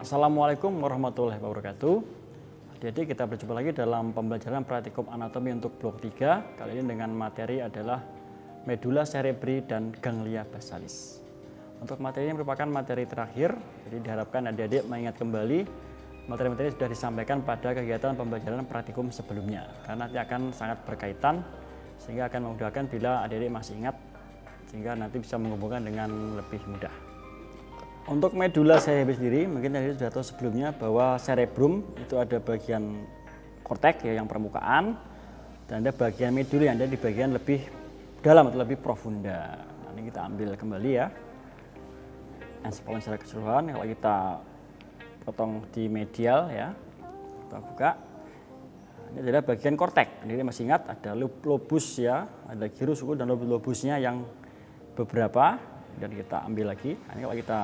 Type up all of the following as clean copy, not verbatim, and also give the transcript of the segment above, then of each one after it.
Assalamualaikum warahmatullahi wabarakatuh. Jadi kita berjumpa lagi dalam pembelajaran praktikum anatomi untuk blok 3. Kali ini dengan materi adalah medula cerebri dan ganglia basalis. Untuk materi ini merupakan materi terakhir, jadi diharapkan adik-adik mengingat kembali materi-materi sudah disampaikan pada kegiatan pembelajaran praktikum sebelumnya. Karena nanti akan sangat berkaitan, sehingga akan memudahkan bila adik-adik masih ingat, sehingga nanti bisa menghubungkan dengan lebih mudah. Untuk medula cerebri sendiri, mungkin tadi sudah tahu sebelumnya bahwa cerebrum itu ada bagian kortek ya, yang permukaan, dan ada bagian medula yang ada di bagian lebih dalam atau lebih profunda. Nah, ini kita ambil kembali ya. Encephalon secara keseluruhan, kalau kita potong di medial ya, kita buka. Nah, ini adalah bagian kortek. Ini masih ingat ada lobus ya, ada gyrus dan lobusnya yang beberapa, dan kita ambil lagi. Nah, ini kalau kita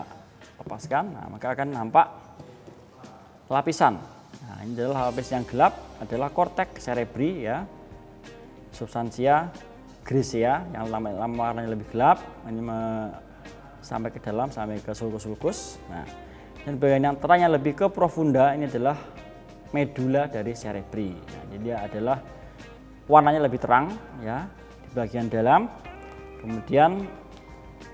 lepaskan, nah, maka akan nampak lapisan. Nah, ini adalah lapis yang gelap, adalah kortek cerebri ya, substansia grisea yang warnanya lebih gelap. Ini sampai ke dalam, sampai ke sulcus. Nah, dan bagian yang terangnya lebih ke profunda, ini adalah medula dari cerebri. Nah, jadi dia adalah warnanya lebih terang ya di bagian dalam, kemudian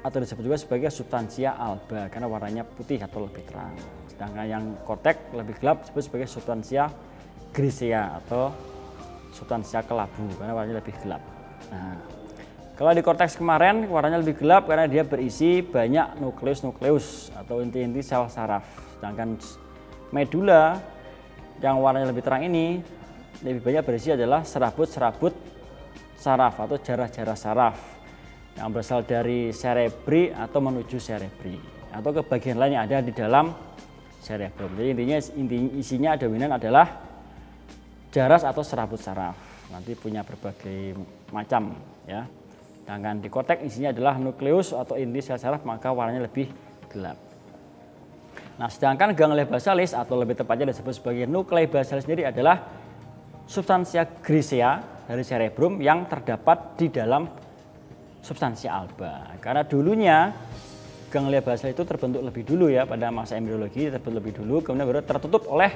atau disebut juga sebagai substansia alba karena warnanya putih atau lebih terang. Sedangkan yang kortek lebih gelap disebut sebagai substansia grisea atau substansia kelabu karena warnanya lebih gelap. Nah, kalau di korteks kemarin warnanya lebih gelap karena dia berisi banyak nukleus atau inti-inti sel saraf. Sedangkan medula yang warnanya lebih terang ini lebih banyak berisi adalah serabut-serabut saraf atau jarah-jarah saraf yang berasal dari cerebri atau menuju cerebri atau ke bagian lain yang ada di dalam cerebrum. Jadi intinya isinya dominan adalah jaras atau serabut saraf. Nanti punya berbagai macam ya. Sedangkan di kortek isinya adalah nukleus atau inti sel saraf, maka warnanya lebih gelap. Nah, sedangkan ganglia basalis atau lebih tepatnya disebut sebagai nuklei basalis sendiri adalah substansia grisea dari cerebrum yang terdapat di dalam substansia alba. Karena dulunya ganglia basalis itu terbentuk lebih dulu ya, pada masa embriologi terbentuk lebih dulu, kemudian baru tertutup oleh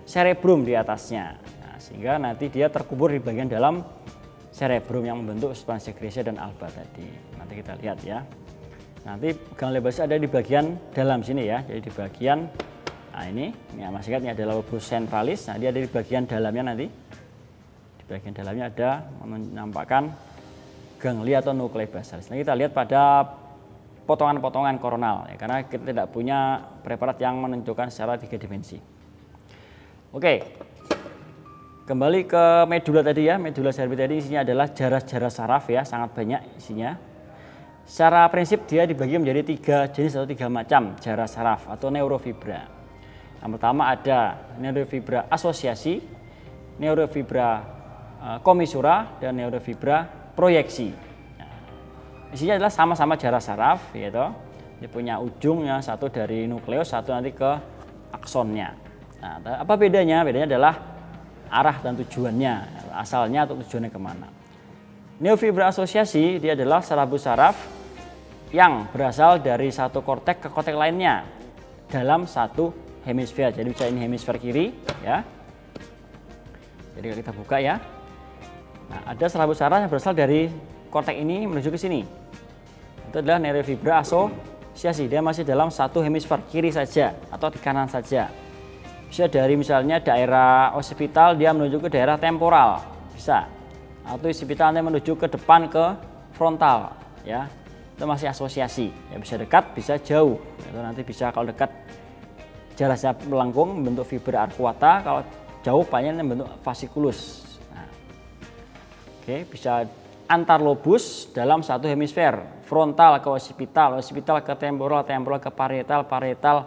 cerebrum di atasnya. Nah, sehingga nanti dia terkubur di bagian dalam cerebrum yang membentuk substansia grisea dan alba tadi. Nanti kita lihat ya. Nanti ganglia basalis ada di bagian dalam sini ya. Jadi di bagian, nah ini masih ingat ini adalah lobus centralis. Nah, dia ada di bagian dalamnya nanti. Di bagian dalamnya ada menampakkan ganglia atau nuklei basalis. Nah, kita lihat pada potongan-potongan koronal ya, karena kita tidak punya preparat yang menunjukkan secara 3 dimensi. Oke. Kembali ke medula tadi ya, medula cerebri tadi isinya adalah jaras-jaras saraf ya, sangat banyak isinya. Secara prinsip dia dibagi menjadi 3 jenis atau 3 macam jaras saraf atau neurofibra. Yang pertama ada neurofibra asosiasi, neurofibra komisura, dan neurofibra proyeksi. Nah, isinya adalah sama-sama jaras saraf, yaitu dia punya ujungnya, satu dari nukleus, satu nanti ke aksonnya. Nah, apa bedanya? Bedanya adalah arah dan tujuannya, asalnya atau tujuannya kemana. Neurofibra asosiasi dia adalah serabut saraf yang berasal dari satu kortek ke kortek lainnya dalam satu hemisfer. Jadi misalnya ini hemisfer kiri ya. Jadi kita buka ya. Nah, ada serabut saraf yang berasal dari kortek ini menuju ke sini. Itu adalah neurofibra asosiasi. Dia masih dalam satu hemisfer kiri saja atau di kanan saja. Bisa dari misalnya daerah occipital dia menuju ke daerah temporal, bisa. Atau occipital menuju ke depan ke frontal, ya. Itu masih asosiasi. Ya, bisa dekat, bisa jauh. Itu nanti bisa kalau dekat jarasnya melengkung membentuk fibra arcuata, kalau jauh panjang membentuk fasciculus. Nah, oke, bisa antar lobus dalam satu hemisfer, frontal ke occipital, occipital ke temporal, temporal ke parietal, parietal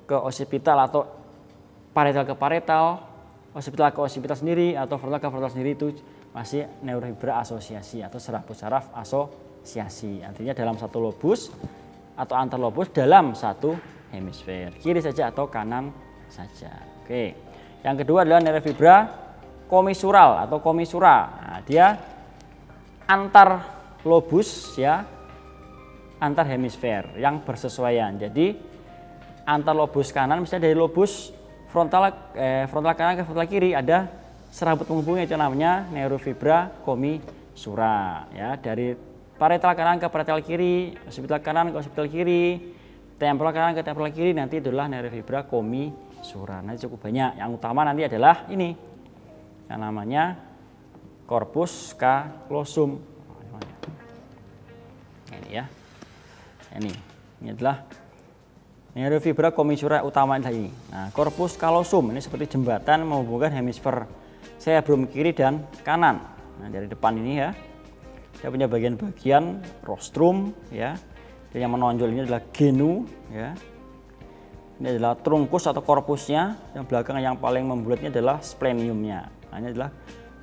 ke occipital atau parietal ke parietal, occipital ke occipital sendiri atau frontal ke frontal sendiri. Itu masih neurofibra asosiasi atau serabut saraf asosiasi. Artinya dalam satu lobus atau antar lobus dalam satu hemisfer, kiri saja atau kanan saja. Oke. Yang kedua adalah neurofibra komisural atau komisura. Nah, dia antar lobus ya, antar hemisfer yang bersesuaian. Jadi antar lobus kanan, misalnya dari lobus frontal kanan ke frontal kiri ada serabut penghubungnya, itu namanya neurofibra commissura ya. Dari parietal kanan ke parietal kiri, occipital kanan ke occipital kiri, temporal kanan ke temporal kiri, nanti itulah neurofibra commissura. Nanti cukup banyak. Yang utama nanti adalah ini yang namanya corpus callosum. Ini ya. Ini adalah neurofibra commissura utama ini. Nah, corpus callosum ini seperti jembatan menghubungkan hemisfer cerebrum kiri dan kanan. Nah, dari depan ini ya. Dia punya bagian-bagian rostrum ya. Dan yang menonjol ini adalah genu ya. Ini adalah trunkus atau korpusnya. Yang belakang yang paling membulatnya adalah spleniumnya. Nah, ini adalah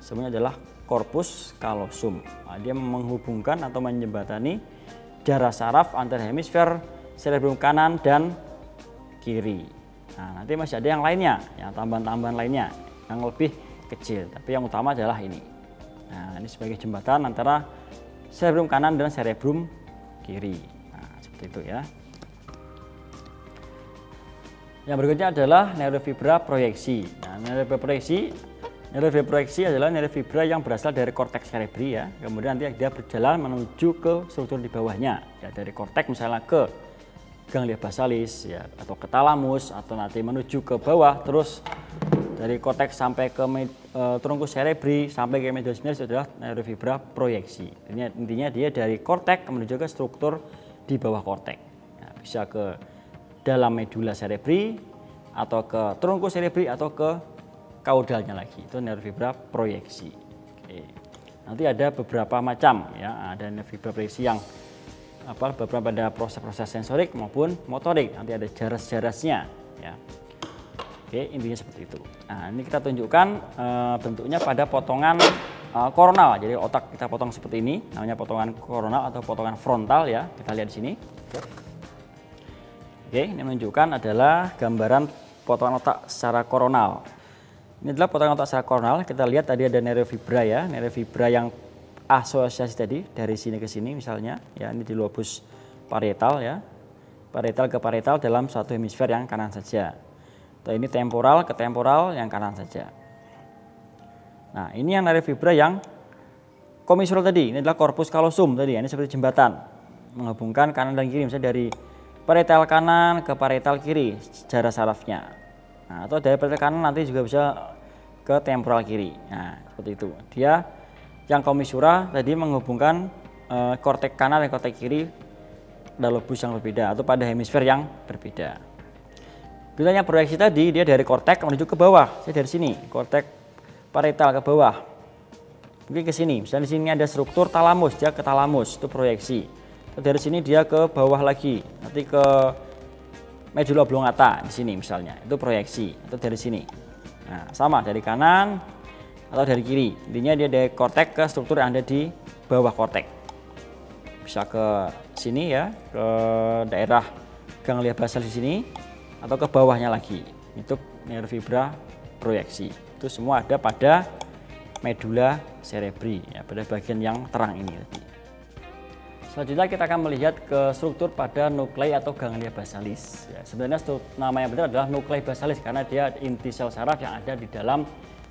semuanya adalah corpus callosum. Nah, dia menghubungkan atau menjembatani darah saraf antar hemisfer cerebrum kanan dan kiri. Nah, nanti masih ada yang lainnya, yang tambahan-tambahan lainnya yang lebih kecil. Tapi yang utama adalah ini. Nah, ini sebagai jembatan antara cerebrum kanan dan cerebrum kiri. Nah, seperti itu ya. Yang berikutnya adalah neurofibra proyeksi. Nah, neurofibra proyeksi adalah neurofibra yang berasal dari korteks cerebri ya. Kemudian nanti dia berjalan menuju ke struktur di bawahnya. Ya, dari korteks misalnya ke ganglia basalis ya, atau ke talamus, atau nanti menuju ke bawah terus dari korteks sampai ke trunkus cerebri sampai ke medulla spinalis, itu adalah neurofibra proyeksi. Intinya dia dari korteks menuju ke struktur di bawah korteks. Nah, bisa ke dalam medulla cerebri atau ke trunkus cerebri atau ke kaudalnya lagi. Itu neurofibra proyeksi. Oke. Nanti ada beberapa macam ya, ada neurofibra proyeksi yang beberapa pada proses-proses sensorik maupun motorik. Nanti ada jaras-jarasnya ya. Oke, intinya seperti itu. Nah, ini kita tunjukkan bentuknya pada potongan koronal. Jadi otak kita potong seperti ini, namanya potongan koronal atau potongan frontal ya. Kita lihat di sini. Oke, ini menunjukkan adalah gambaran potongan otak secara koronal. Ini adalah potongan otak secara koronal. Kita lihat tadi ada neurofibra ya, neurofibra yang asosiasi tadi dari sini ke sini misalnya. Ya, ini di lobus parietal ya, parietal ke parietal dalam satu hemisfer yang kanan saja. Atau ini temporal ke temporal yang kanan saja. Nah, ini yang neurofibra yang commissura tadi. Ini adalah corpus callosum tadi. Ini seperti jembatan menghubungkan kanan dan kiri, misalnya dari parietal kanan ke parietal kiri darah sarafnya. Nah, atau dari parietal kanan nanti juga bisa ke temporal kiri. Nah, seperti itu. Dia yang commissura tadi menghubungkan korteks kanan dan korteks kiri dalam lobus yang berbeda atau pada hemisfer yang berbeda. Bila yang proyeksi tadi dia dari korteks menuju ke bawah, saya dari sini korteks parietal ke bawah, mungkin ke sini. Misalnya di sini ada struktur talamus, dia ke talamus, itu proyeksi. Dari sini dia ke bawah lagi, nanti ke medulla oblongata di sini misalnya, itu proyeksi. Atau dari sini, nah sama dari kanan atau dari kiri. Intinya dia dari korteks ke struktur yang ada di bawah korteks. Bisa ke sini ya, ke daerah ganglia basalis di sini, atau ke bawahnya lagi. Itu neurofibra proyeksi. Itu semua ada pada medulla cerebri ya, pada bagian yang terang ini tadi. Selanjutnya kita akan melihat ke struktur pada nuklei atau ganglia basalis. Ya, sebenarnya namanya benar adalah nuklei basalis karena dia inti sel saraf yang ada di dalam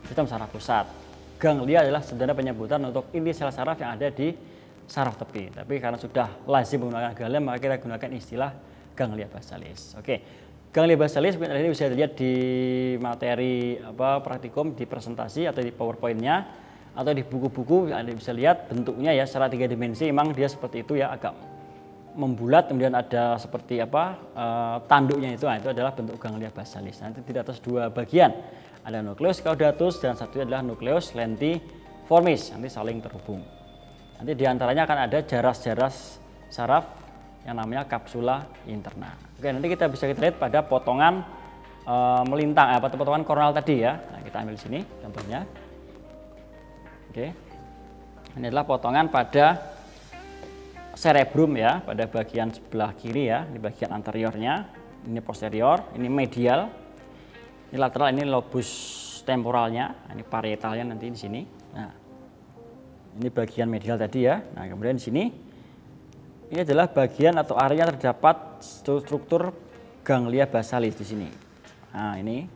sistem saraf pusat. Ganglia adalah sebenarnya penyebutan untuk inti sel saraf yang ada di saraf tepi. Tapi karena sudah lazim menggunakan ganglia, maka kita gunakan istilah ganglia basalis. Oke. Ganglia basalis ini bisa dilihat di materi praktikum, di presentasi atau di PowerPoint-nya atau di buku-buku. Anda bisa lihat bentuknya ya secara 3 dimensi, memang dia seperti itu ya, agak membulat, kemudian ada seperti tanduknya itu. Nah, itu adalah bentuk ganglia basalis. Nanti di atas 2 bagian ada nukleus caudatus dan satunya adalah nukleus lentiformis, nanti saling terhubung. Nanti diantaranya akan ada jaras-jaras saraf yang namanya kapsula interna. Oke, nanti kita bisa lihat pada potongan melintang, potongan koronal tadi ya. Nah, kita ambil sini contohnya. Oke, ini adalah potongan pada cerebrum ya, pada bagian sebelah kiri ya, di bagian anteriornya. Ini posterior, ini medial, ini lateral, ini lobus temporalnya, ini parietalnya nanti di sini. Nah, ini bagian medial tadi ya. Nah, kemudian di sini ini adalah bagian atau area terdapat struktur ganglia basalis di sini. Nah, ini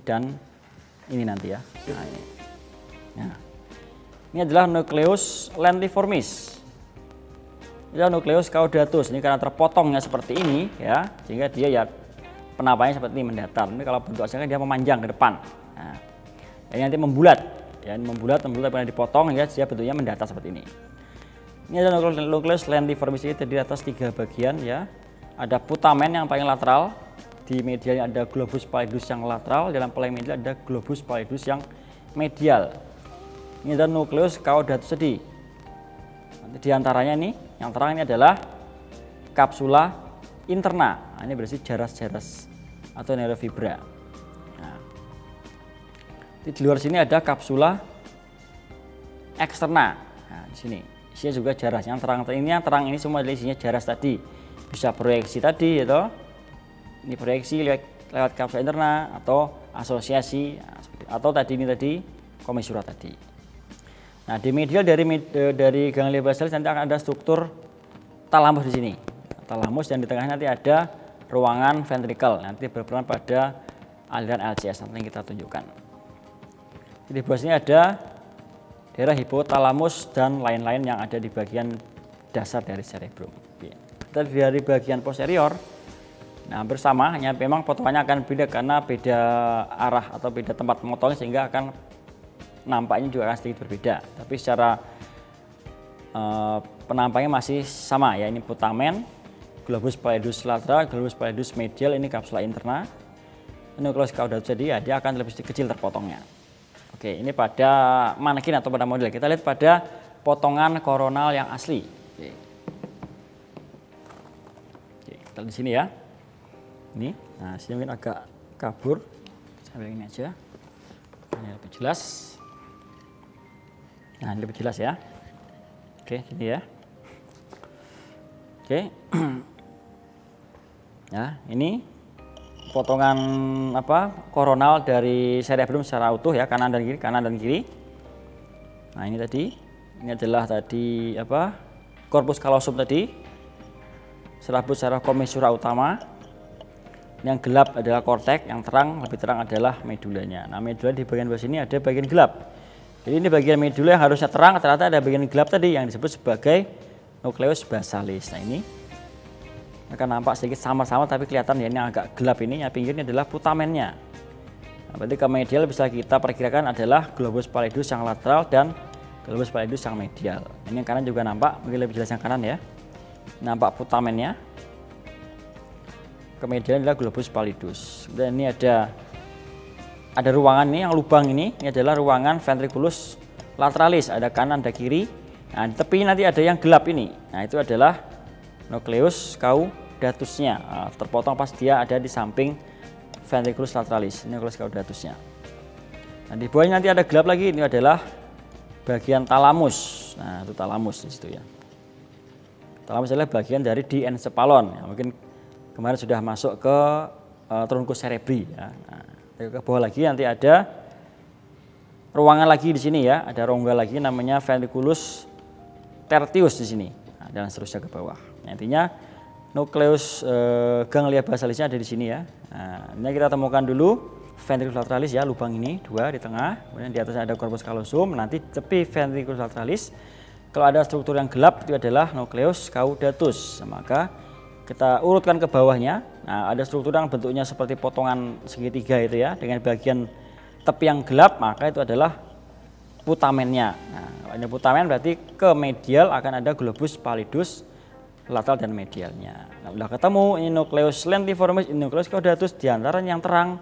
dan ini nanti ya. Nah, ini. Nah, ini adalah nukleus lentiformis. Ini adalah nukleus caudatus. Ini karena terpotongnya seperti ini ya, sehingga dia ya penampakannya seperti ini mendatar. Ini kalau bentuk asalnya dia memanjang ke depan. Nah, ini nanti membulat. Ya, ini membulat pernah dipotong ya, dia bentuknya mendatar seperti ini. Ini adalah nukleus lentiformis, ini terdiri atas 3 bagian ya. Ada putamen yang paling lateral, di medialnya ada globus pallidus yang lateral, dalam paling medial ada globus pallidus yang medial. Ini adalah nukleus caudatus tadi. Nanti diantaranya ini, yang terang ini adalah kapsula interna. Nah, ini berarti jaras-jaras atau neurofibra. Nah, di luar sini ada kapsula eksterna. Nah, di sini isinya juga jaras. Yang terang ini semua adalah isinya jaras tadi. Bisa proyeksi tadi, ya. Ini proyeksi lewat kapsula interna atau asosiasi, atau tadi ini tadi komisura tadi. Nah, di medial dari ganglia basalis nanti akan ada struktur talamus di sini. Talamus, dan di tengah nanti ada ruangan ventrikel. Nanti berperan pada aliran LCS nanti yang kita tunjukkan. Di bawah sini ada daerah hipotalamus dan lain-lain yang ada di bagian dasar dari cerebrum. Kita dari bagian posterior, nah hampir sama, hanya memang potongannya akan beda karena beda arah atau beda tempat memotongnya, sehingga akan nampaknya juga akan sedikit berbeda. Tapi secara penampaknya masih sama ya. Ini putamen, globus pallidus lateral, globus pallidus medial, ini kapsula interna. Nukleus caudatus jadi ya, dia akan lebih kecil terpotongnya. Oke, ini pada manekin atau pada model. Kita lihat pada potongan koronal yang asli. Oke, kita lihat di sini ya. Ini, nah sini mungkin agak kabur. Saya ambil ini aja. Ini lebih jelas. Nah, ini lebih jelas ya. Oke, sini ya. Oke. Nah, ini potongan koronal dari cerebrum secara utuh ya, kanan dan kiri. Nah, ini tadi, ini adalah tadi corpus callosum tadi, serabut secara komisura utama. Yang gelap adalah korteks, yang terang lebih terang adalah medulanya. Nah, medula di bagian bawah sini ada bagian gelap. Jadi ini bagian medula yang harusnya terang, ternyata ada bagian gelap tadi yang disebut sebagai nukleus basalis. Nah, ini akan nampak sedikit samar-samar, tapi kelihatan ya, ini agak gelap ini, yang pinggirnya adalah putamennya. Nah, berarti ke medial bisa kita perkirakan adalah globus pallidus yang lateral dan globus pallidus yang medial. Ini yang kanan juga nampak, mungkin lebih jelas yang kanan ya. Nampak putamennya. Ke medial adalah globus pallidus. Dan ini ada ruangan ini, yang lubang ini adalah ruangan ventriculus lateralis, ada kanan, ada kiri. Nah, di tepi nanti ada yang gelap ini. Nah, itu adalah nukleus caudatusnya. Nah, terpotong pas dia ada di samping ventriculus lateralis, ini nukleus caudatusnya. Nah, di bawahnya nanti ada gelap lagi, ini adalah bagian talamus. Nah, itu talamus di situ ya. Talamus adalah bagian dari diencephalon. Ya, mungkin kemarin sudah masuk ke truncus cerebri ya. Nah, ke bawah lagi nanti ada ruangan lagi di sini ya, ada rongga lagi namanya ventriculus tertius di sini. Nah, dan seterusnya ke bawah. Nah, intinya nukleus ganglia basalisnya ada di sini ya. Nah, ini kita temukan dulu ventriculus lateralis ya, lubang ini 2 di tengah, kemudian di atasnya ada corpus callosum, nanti tepi ventriculus lateralis. Kalau ada struktur yang gelap itu adalah nukleus caudatus. Maka kita urutkan ke bawahnya. Nah, ada struktur yang bentuknya seperti potongan segitiga itu ya, dengan bagian tepi yang gelap, maka itu adalah putamennya. Nah, kalau ini putamen berarti ke medial akan ada globus pallidus lateral dan medialnya. Nah, udah ketemu ini nukleus lentiformis, ini nukleus caudatus, di antara yang terang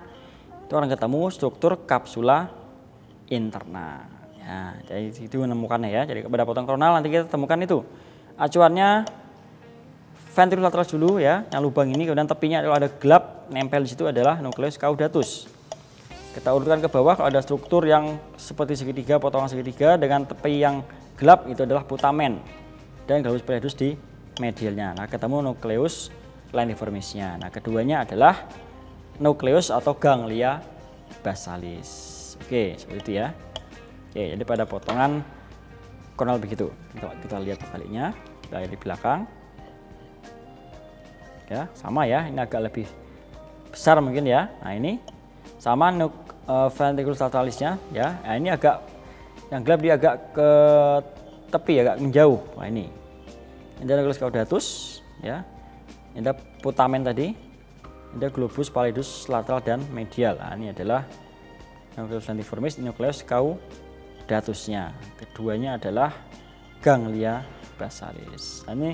itu akan ketemu struktur kapsula interna. Ya, jadi itu menemukannya ya. Jadi pada potongan koronal nanti kita temukan itu. Acuannya ventriculus lateralis dulu ya, yang lubang ini, kemudian tepinya kalau ada gelap nempel di situ adalah nukleus caudatus. Kita urutkan ke bawah, kalau ada struktur yang seperti segitiga, potongan segitiga dengan tepi yang gelap itu adalah putamen dan globus pallidus di medialnya. Nah, ketemu nukleus lentiformisnya. Nah, keduanya adalah nukleus atau ganglia basalis. Oke, seperti itu ya. Oke, jadi pada potongan koronal begitu. Kita lihat baliknya dari belakang. ya, sama ya, ini agak lebih besar mungkin ya. Nah ini sama ventriculus lateralisnya ya. Nah ini agak yang gelap, dia agak ke tepi, agak menjauh. Nah ini nucleus caudatus ya. Ini ada putamen tadi. Ini ada globus pallidus lateral dan medial. Nah ini adalah nucleus lentiformis, nucleus caudatusnya. Keduanya adalah ganglia basalis. Nah ini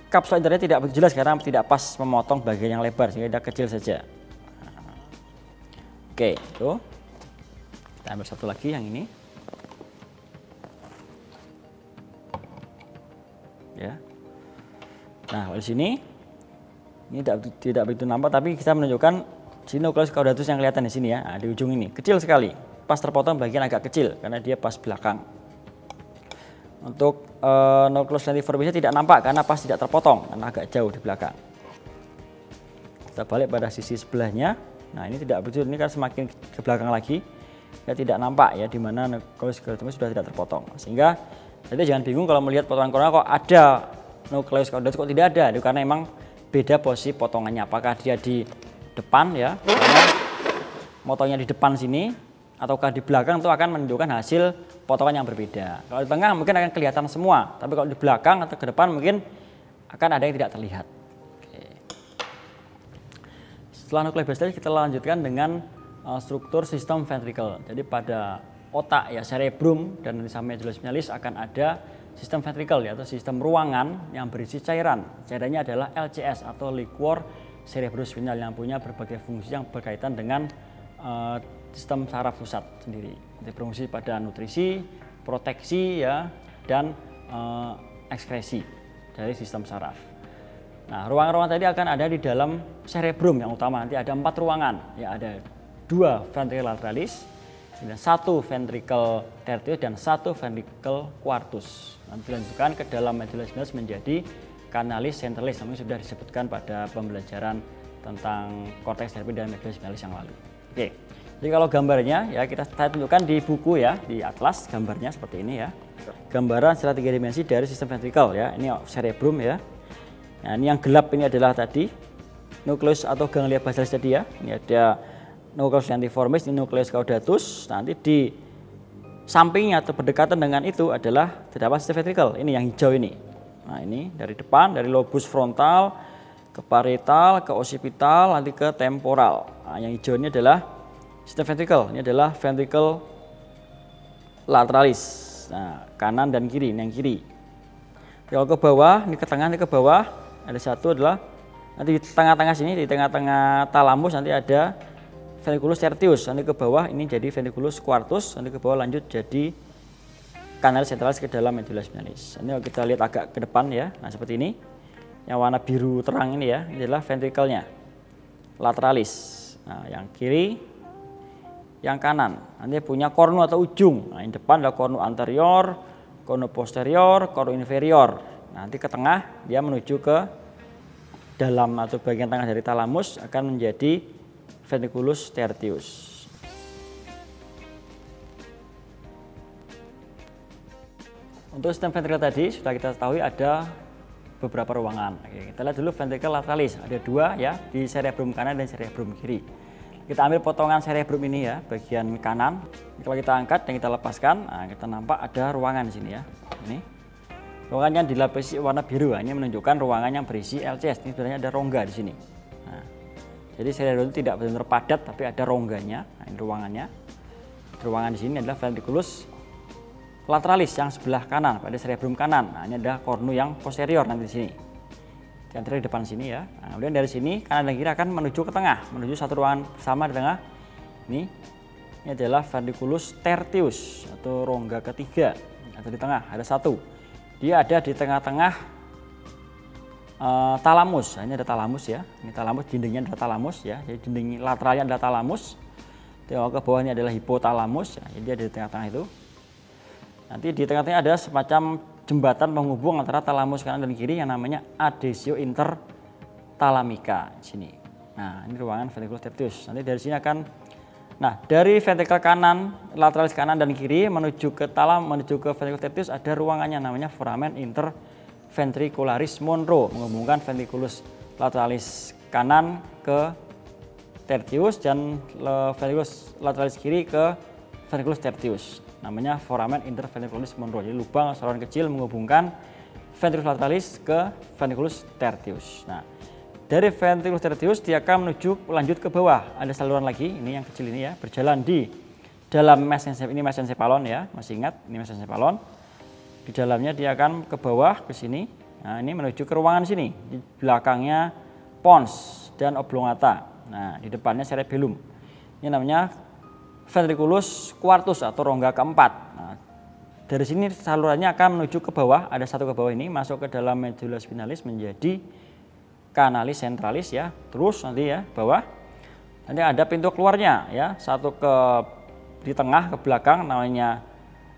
kapsul internya tidak begitu jelas karena tidak pas memotong bagian yang lebar, sehingga dia kecil saja. Oke, itu kita ambil satu lagi yang ini ya. Nah di sini ini tidak begitu nampak, tapi kita menunjukkan sini nucleus caudatus yang kelihatan di sini ya. Nah, di ujung ini kecil sekali, pas terpotong bagian agak kecil karena dia pas belakang. Untuk nucleus lentiformisnya tidak nampak karena pas tidak terpotong, karena agak jauh di belakang. Kita balik pada sisi sebelahnya. Nah ini tidak begitu, ini kan semakin ke belakang lagi, ya tidak nampak ya di mana nucleus caudatus sudah tidak terpotong. Sehingga jadi jangan bingung kalau melihat potongan cornea kok ada nucleus caudatus kok tidak ada, itu karena memang beda posisi potongannya. Apakah dia di depan ya, karena motongnya di depan sini, ataukah di belakang, itu akan menunjukkan hasil potongan yang berbeda. Kalau di tengah mungkin akan kelihatan semua, tapi kalau di belakang atau ke depan mungkin akan ada yang tidak terlihat. Oke. Setelah nucleus basalis kita lanjutkan dengan struktur sistem ventricle. Jadi pada otak ya, cerebrum dan sama medulla spinalis akan ada sistem ventricle yaitu sistem ruangan yang berisi cairan. Cairannya adalah LCS atau liquor cerebrospinal yang punya berbagai fungsi yang berkaitan dengan sistem saraf pusat sendiri. Jadi berfungsi pada nutrisi, proteksi ya, dan ekskresi dari sistem saraf. Nah, ruangan-ruangan tadi akan ada di dalam cerebrum yang utama. Nanti ada 4 ruangan, ya ada 2 ventricle lateralis, dan 1 ventricle tertius dan 1 ventricle quartus. Nanti dilanjutkan ke dalam medulla spinalis menjadi canalis centralis, namanya sudah disebutkan pada pembelajaran tentang cortex cerebri dan medulla spinalis yang lalu. Oke. Jadi kalau gambarnya ya saya tunjukkan di buku ya, di atlas gambarnya seperti ini ya. Gambaran secara 3 dimensi dari sistem ventricle ya. Ini cerebrum ya. Nah, ini yang gelap ini adalah tadi nucleus atau ganglia basalis tadi ya. Ini ada nucleus lentiformis, ini nucleus caudatus. Nanti di sampingnya atau berdekatan dengan itu adalah terdapat sistem ventricle. Ini yang hijau ini. Nah, ini dari depan, dari lobus frontal ke parietal, ke occipital, nanti ke temporal. Nah, yang hijau ini adalah sistem ventricle. Ini adalah ventricle lateralis. Nah, kanan dan kiri, ini yang kiri. Kalau ke bawah, ini ke tengah, ini ke bawah, ada satu adalah nanti di tengah-tengah sini, di tengah-tengah talamus nanti ada ventriculus tertius. Nanti ke bawah ini jadi ventriculus quartus, nanti ke bawah lanjut jadi canalis centralis ke dalam medulla spinalis. Ini kalau kita lihat agak ke depan ya. Nah, seperti ini. Yang warna biru terang ini ya, ini adalah ventricle-nya lateralis. Nah, yang kiri, yang kanan nanti punya kornu atau ujung. Nah, yang depan adalah kornu anterior, kornu posterior, kornu inferior. Nanti ke tengah dia menuju ke dalam atau bagian tengah dari talamus akan menjadi ventriculus tertius. Untuk sistem ventricle tadi sudah kita ketahui ada beberapa ruangan. Oke, kita lihat dulu ventricle lateralis. Ada 2 ya, di cerebrum kanan dan cerebrum kiri. Kita ambil potongan cerebrum ini ya, bagian kanan. Kalau kita angkat dan kita lepaskan, nah kita nampak ada ruangan di sini ya. Ini ruangan yang dilapisi warna biru. Ini menunjukkan ruangan yang berisi LCS. Ini sebenarnya ada rongga di sini. Nah, jadi cerebrum itu tidak benar-benar padat, tapi ada rongganya. Nah, ini ruangannya. Ruangan di sini adalah ventriculus lateralis yang sebelah kanan pada cerebrum kanan. Nah, ini ada kornu yang posterior nanti di sini. Di antara di depan sini ya. Nah, kemudian dari sini kanan dan kiri akan menuju ke tengah, menuju satu ruangan sama di tengah. Ini adalah ventriculus tertius atau rongga ketiga atau di tengah ada satu. Dia ada di tengah-tengah talamus. Nah, ini ada talamus ya. Ini talamus, dindingnya adalah talamus ya. Jadi dinding lateralnya adalah talamus. Tengok ke bawahnya adalah hipotalamus. Ya. Jadi ada di tengah-tengah itu. Nanti di tengah-tengah ada semacam jembatan penghubung antara talamus kanan dan kiri yang namanya adhesio interthalamica di sini. Nah, ini ruangan ventriculus tertius. Nanti dari sini akan, nah dari ventricle kanan, lateralis kanan dan kiri menuju ke ventriculus tertius ada ruangannya namanya foramen interventricularis Monro, menghubungkan ventriculus lateralis kanan ke tertius dan ventriculus lateralis kiri ke ventriculus tertius. Namanya foramen interventricularis Monro. Jadi lubang saluran kecil menghubungkan ventriculus lateralis ke ventriculus tertius. Nah, dari ventriculus tertius dia akan lanjut ke bawah. Ada saluran lagi, ini yang kecil ini ya, berjalan di dalam mesencephalon ya, masih ingat ini mesencephalon. Di dalamnya dia akan ke bawah ke sini. Nah, ini menuju ke ruangan sini. Di belakangnya pons dan oblongata. Nah, di depannya cerebellum. Ini namanya ventriculus quartus atau rongga keempat. Nah, dari sini salurannya akan menuju ke bawah, ada satu ke bawah ini, masuk ke dalam medulla spinalis menjadi kanalis centralis ya, terus nanti ya bawah. Nanti ada pintu keluarnya ya, satu di tengah ke belakang namanya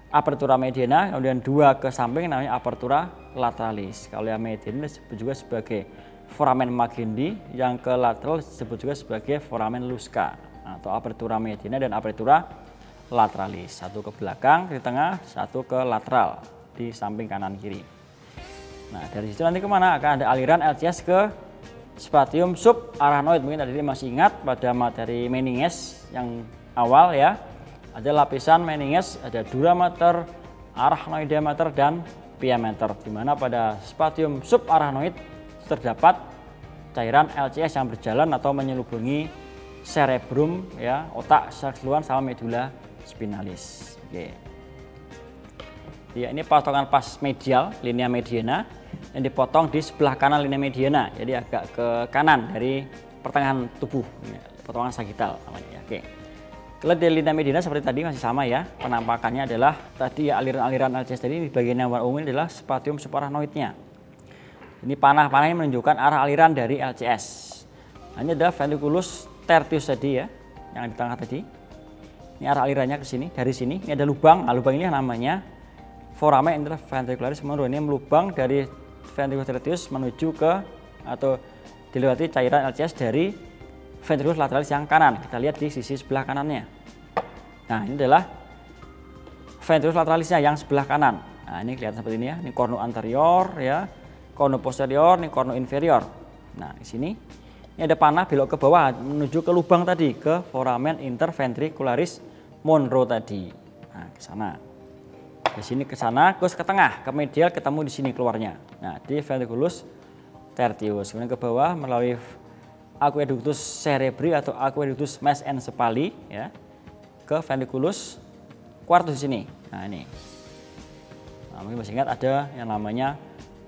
apertura mediana, kemudian dua ke samping namanya apertura lateralis. Kalau yang mediana disebut juga sebagai foramen Magendie, yang ke lateral disebut juga sebagai foramen Lusca atau apertura mediana dan apertura lateralis. Satu ke belakang di tengah, satu ke lateral di samping kanan kiri. Nah, dari situ nanti kemana? Akan ada aliran LCS ke spatium subarachnoid. Mungkin tadi masih ingat pada materi meninges yang awal ya, ada lapisan meninges, ada dura mater, arachnoidea mater dan pia mater, di mana pada spatium subarachnoid terdapat cairan LCS yang berjalan atau menyelubungi cerebrum ya, otak secara keseluruhan sama medulla spinalis. Oke. Ya, ini potongan pas medial linea mediana yang dipotong di sebelah kanan linea mediana, jadi agak ke kanan dari pertengahan tubuh, potongan sagital namanya. Oke. Kalau di linea mediana seperti tadi masih sama ya, penampakannya adalah tadi ya aliran-aliran LCS tadi di bagian yang warna ungu adalah spatium subarachnoidnya. Ini panah-panah yang menunjukkan arah aliran dari LCS. Nah, ini adalah ventriculus tertius tadi ya, yang di tengah tadi. Ini arah alirannya ke sini, dari sini. Ini ada lubang, nah, lubang ini namanya foramen interventricularis Monro. Ini melubang dari ventriculus tertius menuju ke atau dilewati cairan LCS dari ventriculus lateralis yang kanan. Kita lihat di sisi sebelah kanannya. Nah, ini adalah ventriculus lateralisnya yang sebelah kanan. Nah, ini kelihatan seperti ini ya. Ini cornu anterior ya, cornu posterior, ini cornu inferior. Nah, di sini ini ada panah belok ke bawah menuju ke lubang tadi, ke foramen interventricularis Monro tadi. Nah, ke sana. Di sini ke sana, terus ke tengah, ke medial ketemu di sini keluarnya. Nah, di ventriculus tertius. Kemudian ke bawah melalui aqueductus cerebri atau aqueductus mesencephali ya, ke ventriculus quartus sini. Nah, ini. Nah, mungkin masih ingat ada yang namanya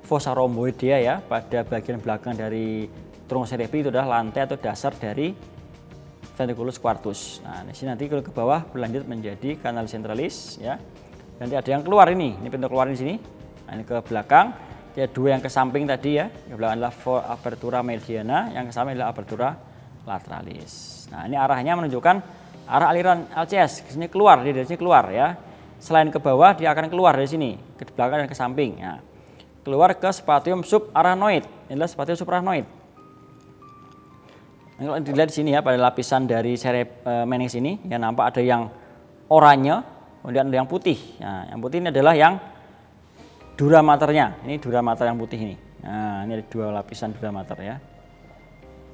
fossa rhomboidea ya, pada bagian belakang dari tronc cerebri itu adalah lantai atau dasar dari ventriculus quartus. Nah, di sini nanti kalau ke bawah berlanjut menjadi kanalis centralis ya. Nanti ada yang keluar ini pintu keluar di sini. Nah, ini ke belakang. Ada dua yang ke samping tadi ya. Yang belakang adalah apertura mediana, yang ke samping adalah apertura lateralis. Nah, ini arahnya menunjukkan arah aliran LCS. Ke sini keluar, dari sini keluar ya. Selain ke bawah, dia akan keluar dari sini, ke belakang dan ke samping. Nah, keluar ke spatium subarachnoid. Ini adalah spatium subarachnoid. Nah, kalau dilihat di sini ya, pada lapisan dari meninges ini, ya nampak ada yang oranye, kemudian ada yang putih. Nah, yang putih ini adalah yang dura maternya. Ini dura mater yang putih ini. Nah, ini ada dua lapisan dura mater ya.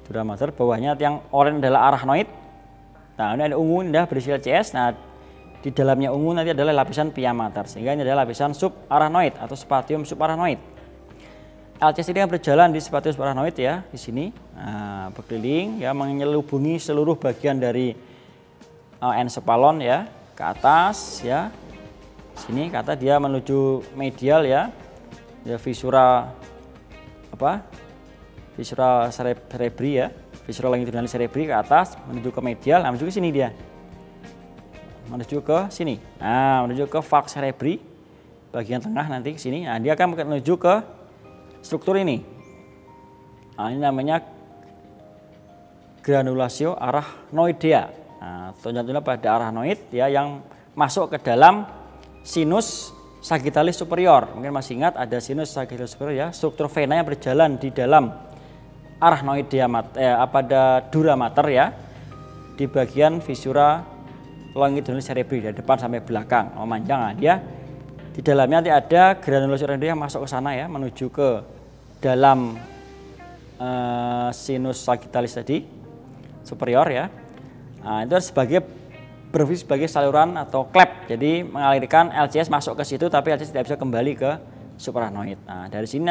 Dura mater, bawahnya yang oranye adalah arachnoid. Nah, ini ada ungu, ini adalah berisi LCS. Nah, di dalamnya ungu nanti adalah lapisan pia mater. Sehingga ini adalah lapisan subarachnoid atau spatium subarachnoid. LCS ini berjalan di spatium subarachnoid ya, di sini. Nah, berkeliling ya, menyelubungi seluruh bagian dari encephalon ya, ke atas ya. Sini kata dia menuju medial ya. Ya visura Visura cerebri ya. Visura longitudinalis cerebri ke atas menuju ke medial, nah, menuju ke sini dia. Menuju ke sini. Nah, menuju ke falx cerebri bagian tengah nanti ke sini. Nah, dia akan menuju ke struktur ini. Nah, ini namanya granulatio arachnoidea. Nah, tonjol-tonjol pada arachnoid ya, yang masuk ke dalam sinus sagittalis superior. Mungkin masih ingat ada sinus sagittalis superior ya, struktur vena yang berjalan di dalam arachnoidea pada dura mater ya, di bagian visura longitudinalis cerebri dari depan sampai belakang memanjang. Nah, dia Di dalamnya nanti ada granulasi oranye yang masuk ke sana ya, menuju ke dalam sinus sagittalis tadi superior ya. Nah, itu sebagai berfungsi sebagai saluran atau klep, jadi mengalirkan LCS masuk ke situ, tapi LCS tidak bisa kembali ke supraranoid. Nah, dari sini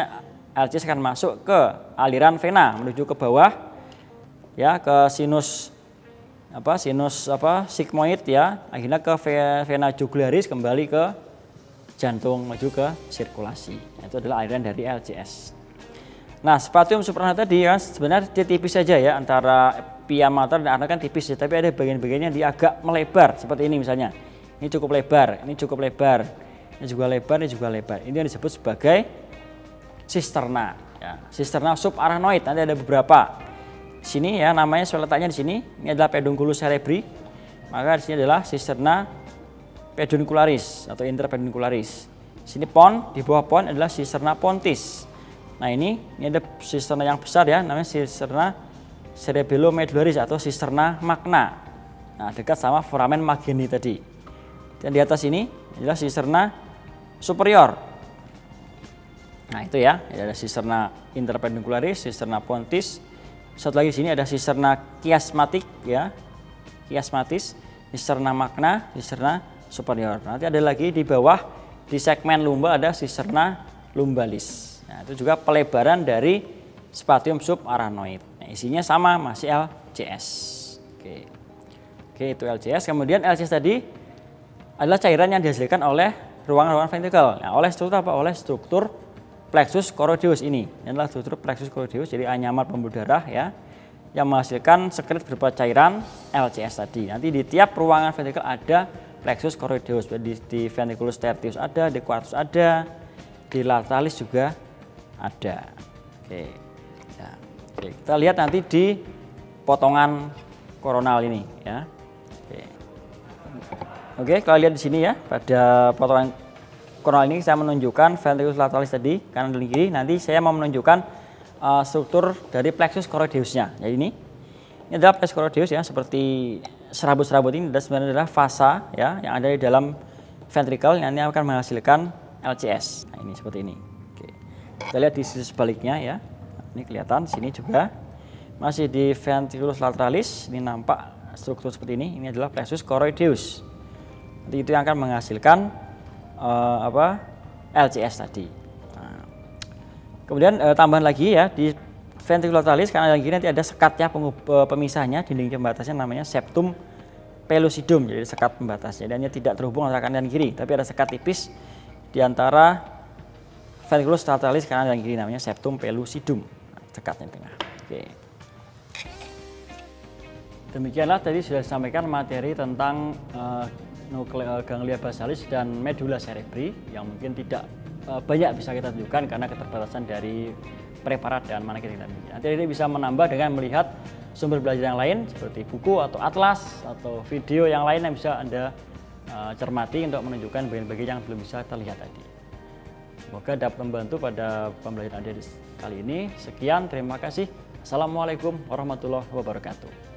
LCS akan masuk ke aliran vena menuju ke bawah ya, ke sinus sigmoid ya, akhirnya ke vena jugularis, kembali ke jantung, menuju ke sirkulasi. Itu adalah aliran dari LCS. Nah, spatium supraranoid tadi kan sebenarnya dia tipis saja ya, antara pia mater dan arna kan tipis ya, tapi ada bagian-bagiannya yang dia agak melebar seperti ini misalnya. Ini cukup lebar, ini cukup lebar, ini juga lebar, ini juga lebar. Ini yang disebut sebagai sisterna ya. Sisterna subarachnoid nanti ada beberapa. Sini ya namanya, saya letaknya di sini. Ini adalah pedunculus cerebri. Maka di sini adalah sisterna peduncularis atau interpeduncularis. Sini pon, di bawah pon adalah sisterna pontis. Nah, ini ada sisterna yang besar ya, namanya sisterna cerebellomedularis atau sisterna magna. Nah, dekat sama foramen Magni tadi. Dan di atas ini adalah sisterna superior. Nah, itu ya, ada sisterna interpeduncularis, sisterna pontis. Satu lagi di sini ada sisterna chiasmatic ya, chiasmatis, sisterna magna, sisterna superior. Nanti ada lagi di bawah di segmen lumba ada sisterna lumbalis. Nah, itu juga pelebaran dari spatium subarachnoid. Nah, isinya sama, masih LCS. Oke, itu LCS. Kemudian LCS tadi adalah cairan yang dihasilkan oleh ruangan-ruangan ventrikel. Nah, oleh struktur apa? Oleh struktur plexus choroideus ini. Ini adalah struktur plexus choroideus, jadi anyamar pembuluh darah ya, yang menghasilkan sekret berupa cairan LCS tadi. Nanti di tiap ruangan ventrikel ada plexus choroideus. Di ventriculus tertius ada, di quartus ada, di lateralis juga ada. Oke. Ya. Oke, kita lihat nanti di potongan koronal ini ya. Oke, kalau lihat di sini ya, pada potongan koronal ini saya menunjukkan ventriculus lateralis tadi kanan dan kiri. Nanti saya mau menunjukkan struktur dari plexus choroideusnya. Jadi ini adalah plexus choroideus ya, seperti serabut-serabut ini sebenarnya adalah fasa ya yang ada di dalam ventrikel yang nanti akan menghasilkan LCS. Nah, ini seperti ini. Oke. Kita lihat di sisi sebaliknya ya. Ini kelihatan sini juga masih di ventriculus lateralis, ini nampak struktur seperti ini. Ini adalah plexus choroideus. Nanti itu yang akan menghasilkan LCS tadi. Nah, kemudian tambahan lagi ya di ventriculus lateralis kanan dan kiri nanti ada sekatnya pemisahnya, dinding pembatasnya namanya septum pellucidum, jadi sekat pembatasnya, dan ini tidak terhubung antara kanan dan kiri, tapi ada sekat tipis di antara ventriculus lateralis kanan dan kiri namanya septum pellucidum, sekatnya di tengah. Oke. Demikianlah tadi sudah disampaikan materi tentang ganglia basalis dan medula cerebri yang mungkin tidak banyak bisa kita tunjukkan karena keterbatasan dari preparat dan mana kita tidak bisa. Nanti ini bisa menambah dengan melihat sumber belajar yang lain seperti buku atau atlas atau video yang lain yang bisa Anda cermati untuk menunjukkan bagian-bagian yang belum bisa terlihat tadi. Semoga dapat membantu pada pembelajaran Anda kali ini. Sekian, terima kasih. Assalamualaikum warahmatullahi wabarakatuh.